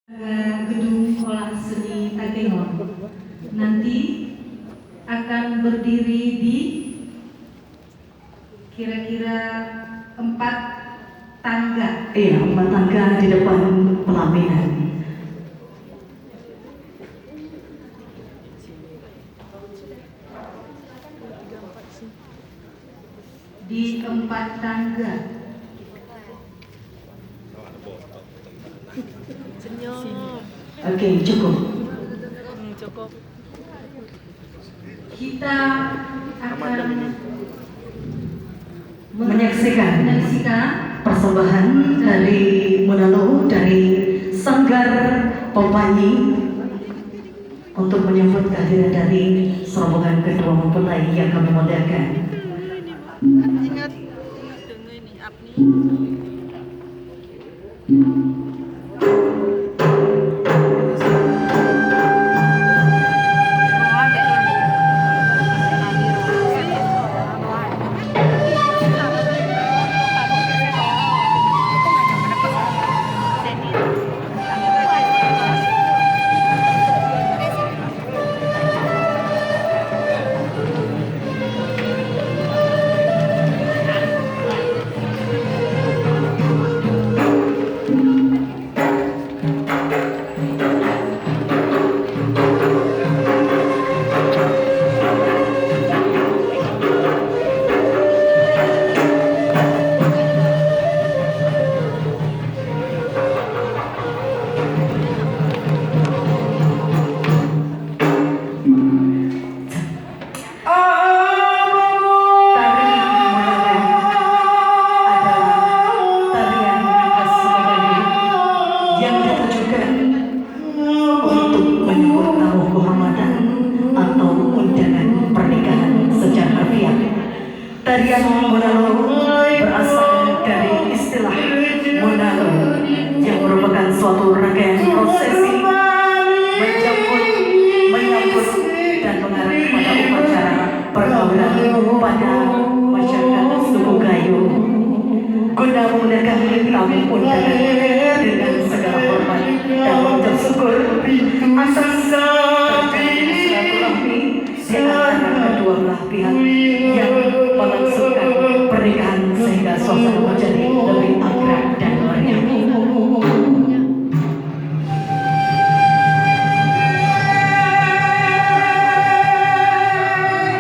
Gedung Olah Seni Takengon nanti akan berdiri di kira-kira 4 tangga. Iya, 4 tangga di depan pelaminan. Di 4 tangga. Oke, cukup. Cukup. Kita akan menyaksikan persembahan dari dari Munalo, dari Sanggar Pempanyi untuk menyambut kehadiran dari rombongan kedua mempelai yang kami muliakan. Ingat tunggu ini Apni. Tarian Munalo berasal dari istilah Munalo yang merupakan suatu rangkaian prosesi menyambut dan mengarah kepada upacara perkawinan pada masyarakat suku Gayo guna memudahkan tamu undangan dengan segala hormat dan mengucap syukur atas terjadinya silaturahmi di antara kedua belah pihak